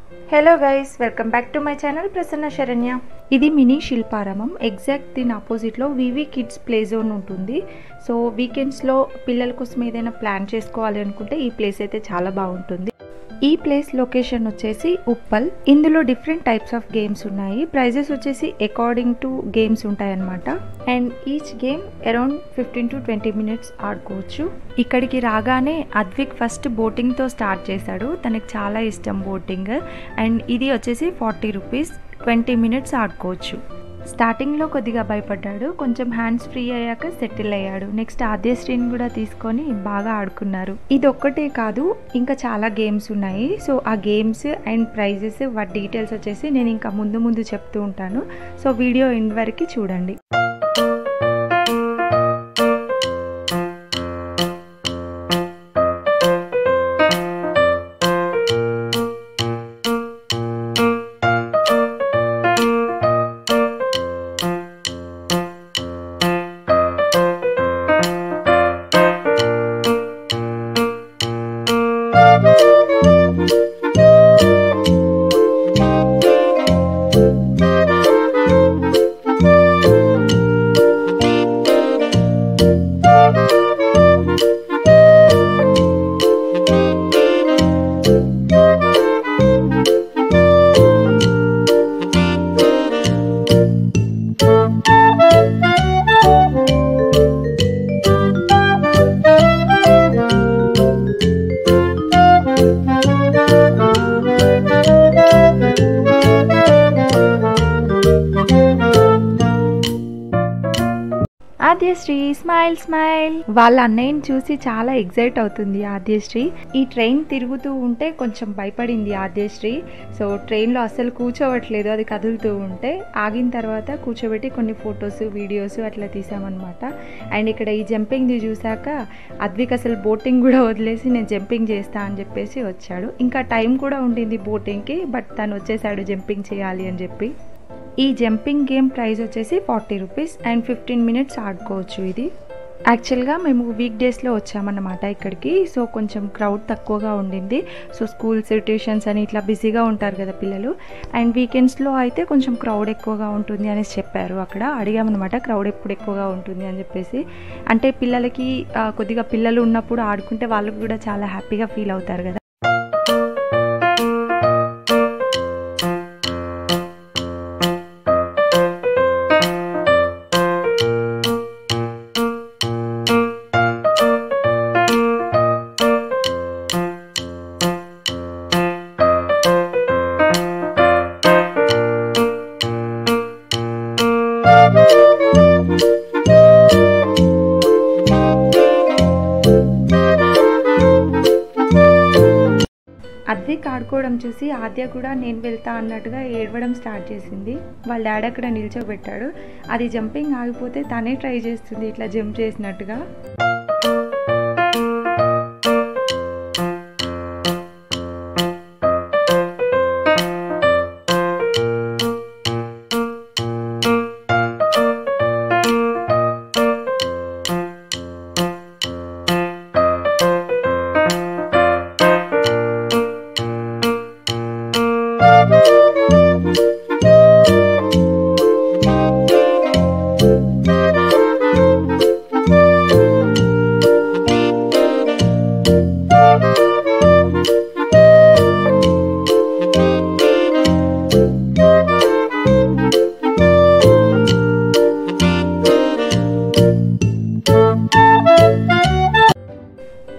Hello guys, welcome back to my channel Prasanna Saranya. ఇది mini Shilparamam. Exact దీని ఆపోజిట్లో వివి కిడ్స్ ప్లే జోన్ ఉంటుంది. సో వీకెండ్స్లో పిల్లల కోసం ఏదైనా ప్లాన్ చేసుకోవాలి అనుకుంటే ఈ ప్లేస్ అయితే చాలా బాగుంటుంది. ఈ ప్లేస్ లొకేషన్ వచ్చేసి ఉప్పల్. ఇందులో డిఫరెంట్ టైప్స్ ఆఫ్ గేమ్స్ ఉన్నాయి. ప్రైజెస్ వచ్చేసి అకార్డింగ్ టు గేమ్స్ ఉంటాయన్నమాట. And each game around 15 to 20 minutes ఆడుకోవచ్చు. ఇక్కడికి రాగానే అద్విక్ ఫస్ట్ బోటింగ్తో స్టార్ట్ చేశాడు. తనకి చాలా ఇష్టం బోటింగ్. అండ్ ఇది వచ్చేసి 40 rupees, 20 minutes ఆడుకోవచ్చు. స్టార్టింగ్లో కొద్దిగా భయపడ్డాడు. కొంచెం హ్యాండ్స్ ఫ్రీ అయ్యాక సెటిల్ అయ్యాడు. నెక్స్ట్ ఆద్యశ్రీని కూడా తీసుకొని బాగా ఆడుకున్నారు. ఇది ఒక్కటే కాదు, ఇంకా చాలా గేమ్స్ ఉన్నాయి. సో ఆ గేమ్స్ అండ్ ప్రైజెస్ వాటి డీటెయిల్స్ వచ్చేసి నేను ఇంకా ముందు చెప్తూ ఉంటాను. సో వీడియో ఎండ్ వరకు చూడండి. Adyasri smile smile. వాళ్ళ అన్నయ్యని చూసి చాలా ఎగ్జైట్ అవుతుంది ఆద్యశ్రీ. ఈ ట్రైన్ తిరుగుతూ ఉంటే కొంచెం భయపడింది ఆద్యశ్రీ. సో ట్రైన్లో అస్సలు కూర్చోవట్లేదు, అది కదులుతూ ఉంటే. ఆగిన తర్వాత కూర్చోబెట్టి కొన్ని ఫొటోస్ వీడియోస్ అట్లా తీసామన్నమాట. అండ్ ఇక్కడ ఈ జంపింగ్ది చూసాక అద్విక్ అసలు బోటింగ్ కూడా వదిలేసి నేను జంపింగ్ చేస్తా అని చెప్పేసి వచ్చాడు. ఇంకా టైం కూడా ఉండింది బోటింగ్కి, బట్ తను వచ్చేసాడు జంపింగ్ చేయాలి అని చెప్పి. ఈ జంపింగ్ గేమ్ ప్రైస్ వచ్చేసి 40 rupees అండ్ 15 minutes ఆడుకోవచ్చు. ఇది యాక్చువల్గా మేము వీక్ డేస్లో వచ్చామన్నమాట ఇక్కడికి. సో కొంచెం క్రౌడ్ తక్కువగా ఉండింది. సో స్కూల్స్ ట్యూషన్స్ అని ఇట్లా బిజీగా ఉంటారు కదా పిల్లలు. అండ్ వీకెండ్స్లో అయితే కొంచెం క్రౌడ్ ఎక్కువగా ఉంటుంది అనేసి చెప్పారు. అక్కడ అడిగామన్నమాట క్రౌడ్ ఎప్పుడు ఎక్కువగా ఉంటుంది అని చెప్పేసి. అంటే పిల్లలకి కొద్దిగా పిల్లలు ఉన్నప్పుడు ఆడుకుంటే వాళ్ళకు కూడా చాలా హ్యాపీగా ఫీల్ అవుతారు కదా. అద్విక్ ఆడుకోవడం చూసి ఆద్య కూడా నేను వెళ్తా అన్నట్టుగా ఏడవడం స్టార్ట్ చేసింది. వాళ్ళ డాడీ అక్కడ నిల్చోబెట్టాడు. అది జంపింగ్ ఆగిపోతే తనే ట్రై చేస్తుంది ఇట్లా జంప్ చేసినట్టుగా.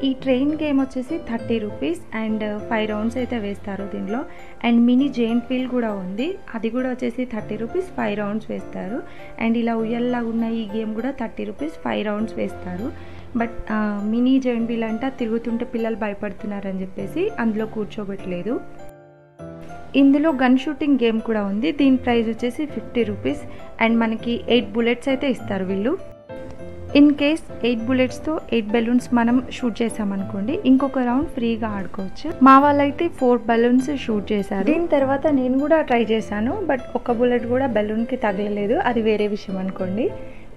ఈ ట్రైన్ గేమ్ వచ్చేసి 30 rupees అండ్ 5 rounds అయితే వేస్తారు దీనిలో. అండ్ మినీ జైంట్ వీల్ కూడా ఉంది, అది కూడా వచ్చేసి 30 rupees, 5 rounds వేస్తారు. అండ్ ఇలా ఉయ్యల్లాగా ఉన్న ఈ గేమ్ కూడా 30 rupees, 5 rounds వేస్తారు. బట్ మినీ జైంట్ వీల్ అంటే తిరుగుతుంటే పిల్లలు భయపడుతున్నారని చెప్పేసి అందులో కూర్చోబెట్టలేదు. ఇందులో గన్ షూటింగ్ గేమ్ కూడా ఉంది. దీని ప్రైస్ వచ్చేసి 50 rupees అండ్ మనకి 8 bullets అయితే ఇస్తారు వీళ్ళు. ఇన్ కేస్ 8 bulletsతో 8 balloons మనం షూట్ చేసామనుకోండి, ఇంకొక రౌండ్ ఫ్రీగా ఆడుకోవచ్చు. మా వాళ్ళైతే 4 balloons షూట్ చేశారు. దీని తర్వాత నేను కూడా ట్రై చేశాను, బట్ ఒక బుల్లెట్ కూడా బెలూన్కి తగలలేదు. అది వేరే విషయం అనుకోండి.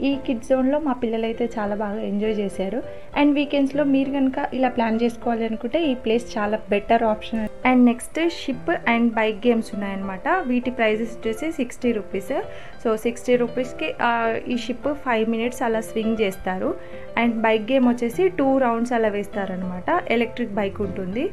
ఈ కిడ్స్ జోన్లో మా పిల్లలు అయితే చాలా బాగా ఎంజాయ్ చేశారు. అండ్ వీకెండ్స్లో మీరు కనుక ఇలా ప్లాన్ చేసుకోవాలి అనుకుంటే ఈ ప్లేస్ చాలా better option. And next ship and bike games ఉన్నాయన్నమాట. వీటి ప్రైజెస్ వచ్చేసి 60 రూపీస్. సో 60 రూపీస్కి ఈ షిప్ 5 మినిట్స్ అలా స్వింగ్ చేస్తారు. అండ్ బైక్ గేమ్ వచ్చేసి 2 రౌండ్స్ అలా వేస్తారనమాట. ఎలక్ట్రిక్ బైక్ ఉంటుంది.